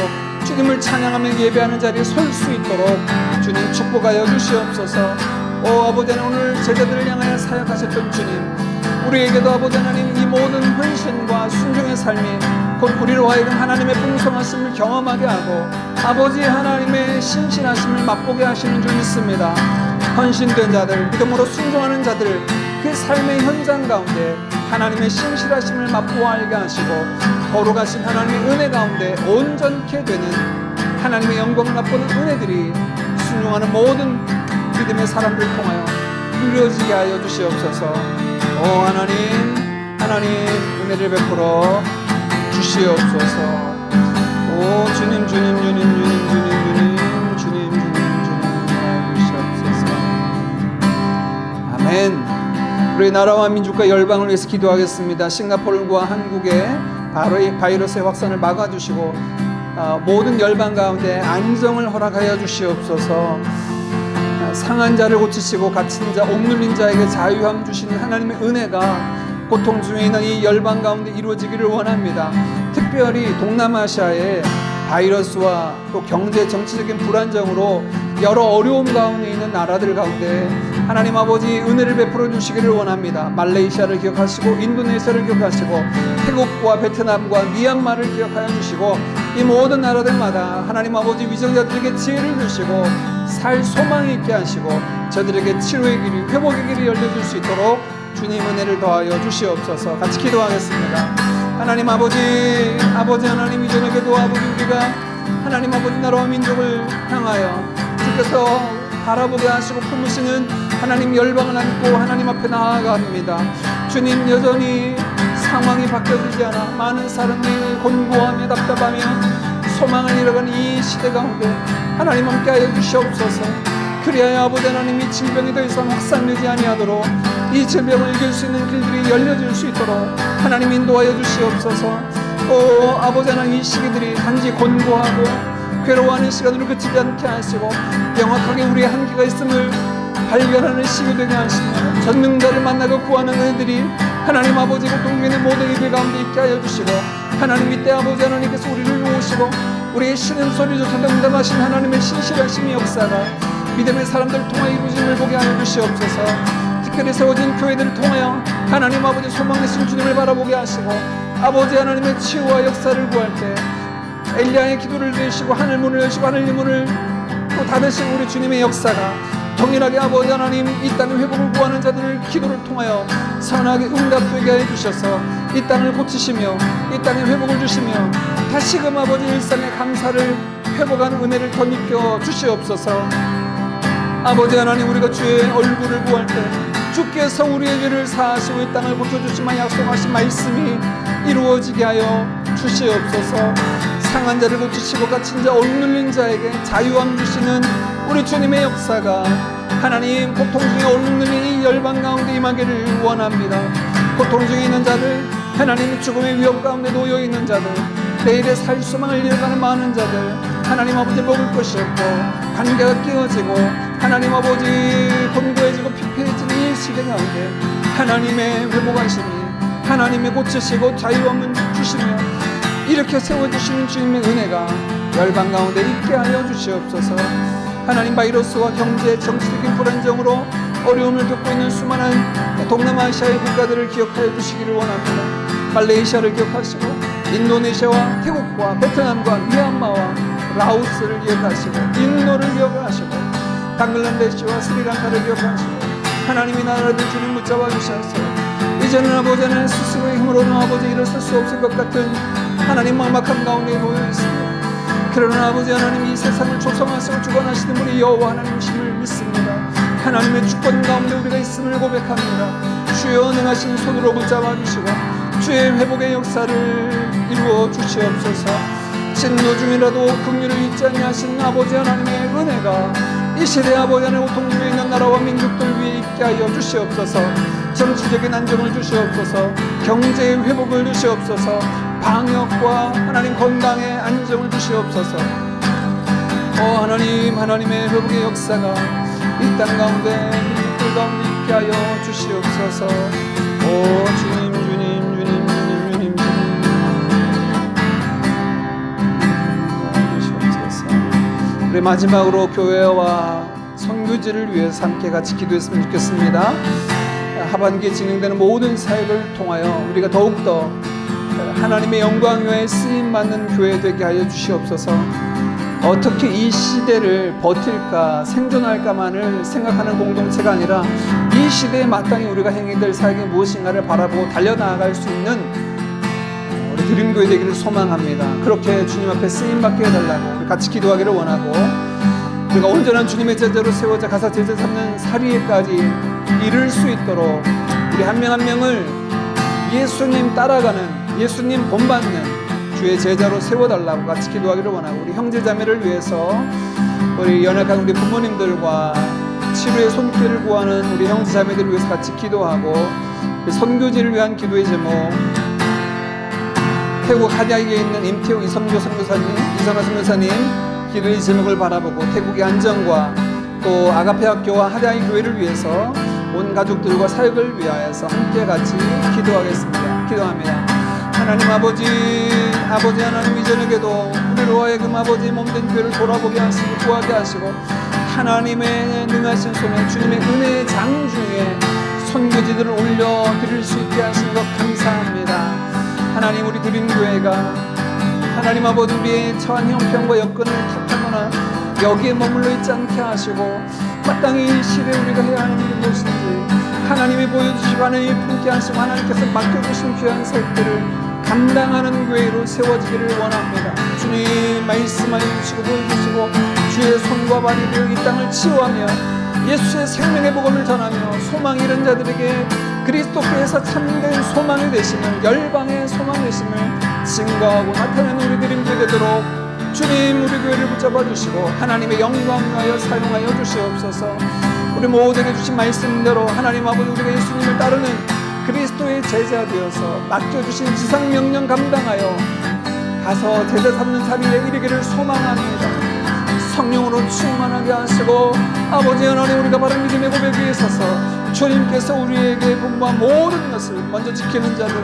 주님을 찬양하며 예배하는 자리에 설 수 있도록 주님 축복하여 주시옵소서. 오 아버지 하나님, 오늘 제자들을 향하여 사역하셨던 주님, 우리에게도 아버지 하나님 이 모든 헌신과 순종의 삶이 곧 우리로 하여금 하나님의 풍성하심을 경험하게 하고 아버지 하나님의 신실하심을 맛보게 하시는 줄 믿습니다. 헌신된 자들, 믿음으로 순종하는 자들, 그 삶의 현장 가운데 하나님의 신실하심을 맛보아 알게 하시고 거룩하신 하나님의 은혜 가운데 온전케 되는 하나님의 영광을 맛보는 은혜들이 순종하는 모든 믿음의 사람들 통하여 이루어지게 하여 주시옵소서. 오 하나님, 하나님 은혜를 베풀어 주시옵소서. 오 주님, 주님, 주님, 주님, 주님, 주님, 주님, 주님, 주님 주시옵소서. 아멘. 우리 나라와 민족과 열방을 위해서 기도하겠습니다. 싱가포르와 한국의 바이러스의 확산을 막아주시고 모든 열방 가운데 안정을 허락하여 주시옵소서. 상한 자를 고치시고 갇힌 자, 옥눌린 자에게 자유함 주시는 하나님의 은혜가 고통 중에 있는 이 열방 가운데 이루어지기를 원합니다. 특별히 동남아시아의 바이러스와 또 경제 정치적인 불안정으로 여러 어려움 가운데 있는 나라들 가운데 하나님 아버지 은혜를 베풀어 주시기를 원합니다. 말레이시아를 기억하시고 인도네시아를 기억하시고 태국과 베트남과 미얀마를 기억하여 주시고 이 모든 나라들마다 하나님 아버지 위정자들에게 지혜를 주시고 살 소망이 있게 하시고 저들에게 치료의 길이, 회복의 길이 열려줄 수 있도록 주님 은혜를 더하여 주시옵소서. 같이 기도하겠습니다. 하나님 아버지 하나님 이전에게도 아버지 우리가 하나님 아버지 나라와 민족을 향하여 주께서 바라보게 하시고 품으시는 하나님 열방을 안고 하나님 앞에 나아갑니다. 주님 여전히 상황이 바뀌어지지 않아 많은 사람들이 곤고하며 답답하며 소망을 잃어가는 이 시대 가운데 하나님 함께하여 주시옵소서. 그리하여 아버지 하나님 이 질병이 더 이상 확산되지 아니하도록 이 질병을 이길 수 있는 길들이 열려질 수 있도록 하나님 인도하여 주시옵소서. 아버지 하나님 이 시기들이 단지 곤고하고 괴로워하는 시간으로 그치지 않게 하시고 명확하게 우리의 한계가 있음을 발견하는 시기 되게 하시고 전능자를 만나고 구하는 은혜들이 하나님 아버지 고통 중에 모든 이들 가운데 있게 하여 주시고 하나님 이때 아버지 하나님께서 우리를 도우시고 우리의 신음소리조차 응답하신 하나님의 신실하심의 역사가 믿음의 사람들을 통하여 이루어짐을 보게 하여 주시옵소서. 특별히 세워진 교회들을 통하여 하나님 아버지 소망 되신 주님을 바라보게 하시고 아버지 하나님의 치유와 역사를 구할 때 엘리야의 기도를 들으시고 하늘 문을 여시고 하늘 문을 또 닫으신 우리 주님의 역사가 동일하게 아버지 하나님 이 땅의 회복을 구하는 자들을 기도를 통하여 선하게 응답되게 해주셔서 이 땅을 고치시며 이 땅에 회복을 주시며 다시금 아버지 일상의 감사를 회복하는 은혜를 덧입혀 주시옵소서. 아버지 하나님 우리가 주의 얼굴을 구할 때 주께서 우리의 죄를 사하시고 이 땅을 고쳐주시마 약속하신 말씀이 이루어지게 하여 주시옵소서. 상한 자를 고치시고 갇힌 자 억눌린 자에게 자유함 주시는 우리 주님의 역사가 하나님 고통 중에 억눌린 이 열방 가운데 임하기를 원합니다. 고통 중에 있는 자들 하나님 죽음의 위협 가운데 놓여있는 자들 내일의 살 소망을 잃어가는 많은 자들 하나님 아버지 먹을 것이 없고 관계가 끼어지고 하나님 아버지 곤고해지고 피폐해지는 이 시대 가운데 하나님의 회복하심이 하나님의 고치시고 자유함을 주시며 이렇게 세워주시는 주님의 은혜가 열방 가운데 있게 하여 주시옵소서. 하나님 바이러스와 경제, 정치적인 불안정으로 어려움을 겪고 있는 수많은 동남아시아의 국가들을 기억하여 주시기를 원합니다. 말레이시아를 기억하시고 인도네시아와 태국과 베트남과 미얀마와 라오스를 기억하시고 인도를 기억하시고 방글라데시와 스리랑카를 기억하시고 하나님의 나라를 주님 붙잡아 주셔서 이제는 아버지 하나님 스스로의 힘으로는 아버지 일어설 수 없을 것 같은 하나님 막막함 가운데 놓여 있습니다. 그러나 아버지 하나님 이 세상을 조성하시고 주관하시는 분이 여호와 하나님이심을 믿습니다. 하나님의 주권 가운데 우리가 있음을 고백합니다. 주여 능하신 손으로 붙잡아 주시고 주의 회복의 역사를 이루어 주시옵소서. 진노 중이라도 긍휼을 잊지 아니하신 아버지 하나님의 은혜가 이 시대 아버지 하나님 고통 중에 있는 나라와 민족들 위에 있게 하여 주시옵소서. 정치적인 안정을 주시옵소서. 경제의 회복을 주시옵소서. 방역과 하나님 건강의 안정을 주시옵소서. 하나님 하나님의 회복의 역사가 이 땅 가운데 민족들 가운데 있게 하여 주시옵소서. 주님 주님 주님 주님 주님 주시옵소서. 우리 마지막으로 교회와 선교지를 위해서 함께 같이 기도했으면 좋겠습니다. 하반기에 진행되는 모든 사역을 통하여 우리가 더욱더 하나님의 영광에 쓰임받는 교회 되게 하여 주시옵소서. 어떻게 이 시대를 버틸까 생존할까만을 생각하는 공동체가 아니라 이 시대에 마땅히 우리가 행해야 될 사역이 무엇인가를 바라보고 달려나갈 수 있는 우리 드림교회 되기를 소망합니다. 그렇게 주님 앞에 쓰임받게 해달라고 우리 같이 기도하기를 원하고 우리가 온전한 주님의 제자로 세워져 가사 제자 삼는 사리에까지 이룰 수 있도록 우리 한 명 한 명을 예수님 따라가는 예수님 본받는 주의 제자로 세워달라고 같이 기도하기를 원하고 우리 형제자매를 위해서 우리 연약한 우리 부모님들과 치료의 손길을 구하는 우리 형제자매들을 위해서 같이 기도하고 선교지를 위한 기도의 제목 태국 하디아이에 있는 임태우 이선하 선교사님 기도의 제목을 바라보고 태국의 안정과 또 아가페 학교와 하디아이 교회를 위해서 온 가족들과 사역을 위하여서 함께 같이 기도하겠습니다. 기도합니다. 하나님 아버지 하나님 이전에게도 우리로 하여금 아버지 몸된 교회를 돌아보게 하시고 구하게 하시고 하나님의 능하신 손에 주님의 은혜의 장중에 선교지들을 올려드릴 수 있게 하시는 것 감사합니다. 하나님 우리 드림교회가 하나님 아버지, 우리의 처한 형편과 여건을 탓하거나 여기에 머물러 있지 않게 하시고 마땅히 이 시대에 우리가 해야 하는 일이 무엇인지 하나님이 보여주시고 하나님이 품게 하시고 하나님께서 맡겨주신 귀한 사역들을 감당하는 교회로 세워지기를 원합니다. 주님 말씀하여 주시고 보여주시고 주의 손과 발이 되어 이 땅을 치유하며 예수의 생명의 복음을 전하며 소망 잃은 자들에게 그리스도께서 참된 소망이 되심을, 열방의 소망 되심을 증거하고 나타내는 우리들이 되도록 주님 우리 교회를 붙잡아 주시고 하나님의 영광 위하여 사용하여 주시옵소서. 우리 모두에게 주신 말씀대로 하나님 아버지, 우리가 예수님을 따르는 그리스도의 제자 되어서 맡겨주신 지상명령 감당하여 가서 제자 삼는 자리에 이르기를 소망합니다. 성령으로 충만하게 하시고 아버지 하나님, 우리가 바른 믿음의 고백 위에 서서 주님께서 우리에게 분부한 모든 것을 먼저 지키는 자들,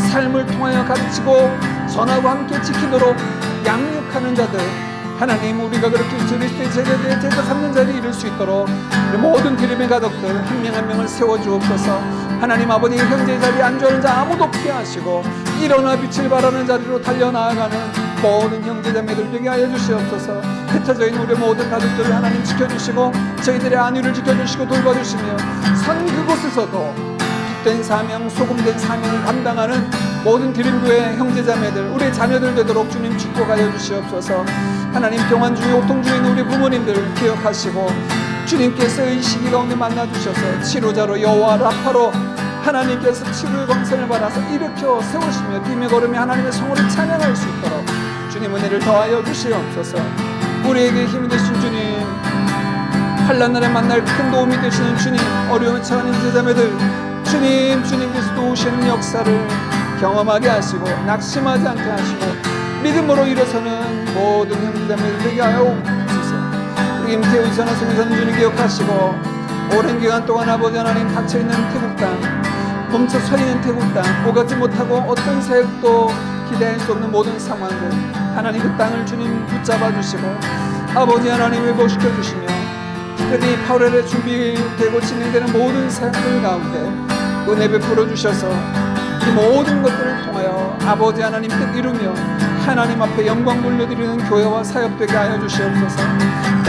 삶을 통하여 가르치고 전하고 함께 지키도록 양육하는 자들, 하나님 우리가 그렇게 그리스도의 제자들의 제자 삼는 자리에 이를 수 있도록 모든 드림의 가족들 한 명 한 명을 세워주옵소서. 하나님 아버지, 형제의 자리에 안주하는 자 아무도 없게 하시고 일어나 빛을 발하는 자리로 달려나아가는 모든 형제자매들 되게 하여 주시옵소서. 흩어져 있는 우리 모든 가족들을 하나님 지켜주시고 저희들의 안위를 지켜주시고 돌봐주시며 선 그곳에서도 빛된 사명, 소금된 사명을 감당하는 모든 드림교회 형제자매들, 우리 자녀들 되도록 주님 축복하여 주시옵소서. 하나님 평안 중에 고통 중에 있는 우리 부모님들 기억하시고 주님께서 이 시기 가운데 만나주셔서 치료자로 여호와 라파로 하나님께서 치료의 광선을 받아서 일으켜 세우시며 빔에 걸으며 하나님의 성호를 찬양할 수 있도록 주님 은혜를 더하여 주시옵소서. 우리에게 힘이 되신 주님, 환난 날에 만날 큰 도움이 되시는 주님, 어려움에 처한 제자매들 주님께서 도우시는 역사를 경험하게 하시고 낙심하지 않게 하시고 믿음으로 일어서는 모든 형제자매들 되게 하여 주소서. 우리 임태우 이사나 송이사는 주님 기억하시고 오랜 기간 동안 아버지 하나님 닫혀있는 태국 땅, 멈춰 서 있는 태국 땅, 오가지 못하고 어떤 사역도 기대할 수 없는 모든 상황들, 하나님 그 땅을 주님 붙잡아 주시고 아버지 하나님 회복시켜 주시며 특별히 8월에 준비되고 진행되는 모든 사역들 가운데 은혜 베풀어 주셔서 이 모든 것들을 통하여 아버지 하나님 뜻 이루며 하나님 앞에 영광 돌려드리는 교회와 사역되게 하여 주시옵소서.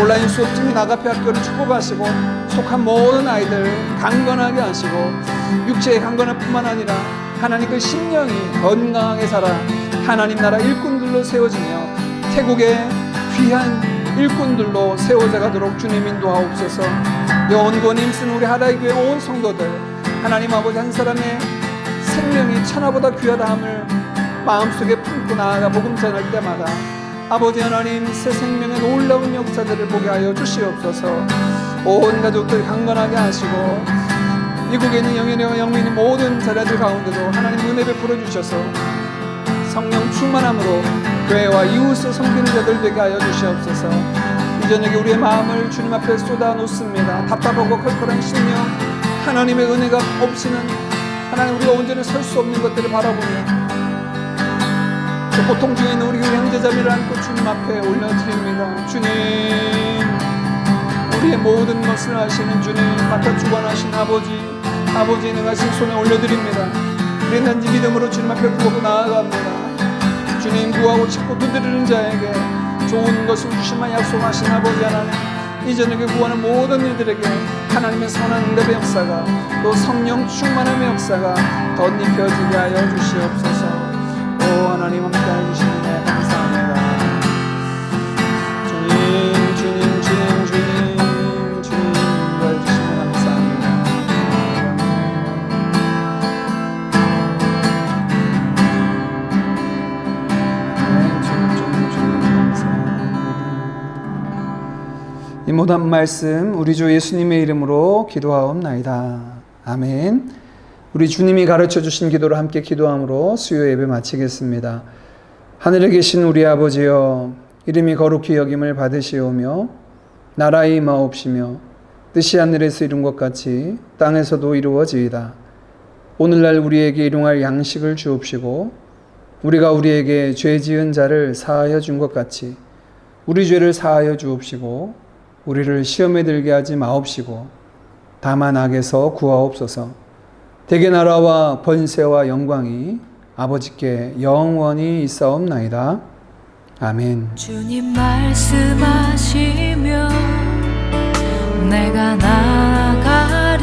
온라인 수업 중인 아가페 학교를 축복하시고 속한 모든 아이들 강건하게 하시고 육체의 강건함 뿐만 아니라 하나님 그 심령이 건강하게 살아 하나님 나라 일꾼들로 세워지며 태국의 귀한 일꾼들로 세워져 가도록 주님 인도하옵소서. 영원권 힘쓰는 우리 하나의 교회 온 성도들, 하나님 아버지 한 사람의 생명이 천하보다 귀하다함을 마음속에 품고 나아가 복음 전할 때마다 아버지 하나님 새 생명의 놀라운 역사들을 보게 하여 주시옵소서. 온 가족들 강건하게 하시고 미국에 있는 영인의 영민의 모든 자녀들 가운데도 하나님 은혜 베풀어 주셔서 성령 충만함으로 교회와 이웃을 섬기는 자들 되게 하여 주시옵소서. 이 저녁에 우리의 마음을 주님 앞에 쏟아 놓습니다. 답답하고 컬컬한 심령, 하나님의 은혜가 없이는 하나님 우리가 온전히 설 수 없는 것들을 바라보며 고통 중에 있는 우리 형제자매를 안고 주님 앞에 올려드립니다. 주님, 우리의 모든 것을 아시는 주님, 맡아 주관하신 아버지 능하신 손에 올려드립니다. 우리는 단지 믿음으로 주님 앞에 구하고 나아갑니다. 주님, 구하고 찾고 두드리는 자에게 좋은 것을 주시만 약속하신 아버지 하나님, 이 저녁에 구하는 모든 이들에게 하나님의 선한 응답의 역사가 또 성령 충만함의 역사가 덧입혀지게 하여 주시옵소서. 오 하나님, 함께 해주시니 감사합니다. 주님 도와주시니 감사합니다. 이 모든 말씀 우리 주 예수님의 이름으로 기도하옵나이다. 아멘. 우리 주님이 가르쳐 주신 기도로 함께 기도함으로 수요 예배 마치겠습니다. 하늘에 계신 우리 아버지여, 이름이 거룩히 여김을 받으시오며 나라의 임하옵시며 뜻이 하늘에서 이룬 것 같이 땅에서도 이루어지이다. 오늘날 우리에게 일용할 양식을 주옵시고 우리가 우리에게 죄 지은 자를 사하여 준 것 같이 우리 죄를 사하여 주옵시고 우리를 시험에 들게 하지 마옵시고 다만 악에서 구하옵소서. 대개 나라와 번세와 영광이 아버지께 영원히 있사옵나이다. 아멘. 주님 말씀하시며 내가 나아가리다.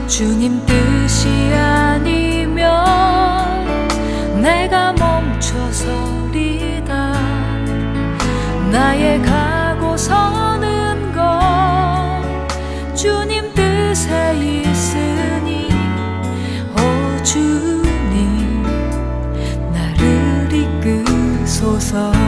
주님 뜻이 아니면 내가 멈춰서리다. 나의 가고 서는 것 주님 뜻에 있으니 오 주님 나를 이끄소서.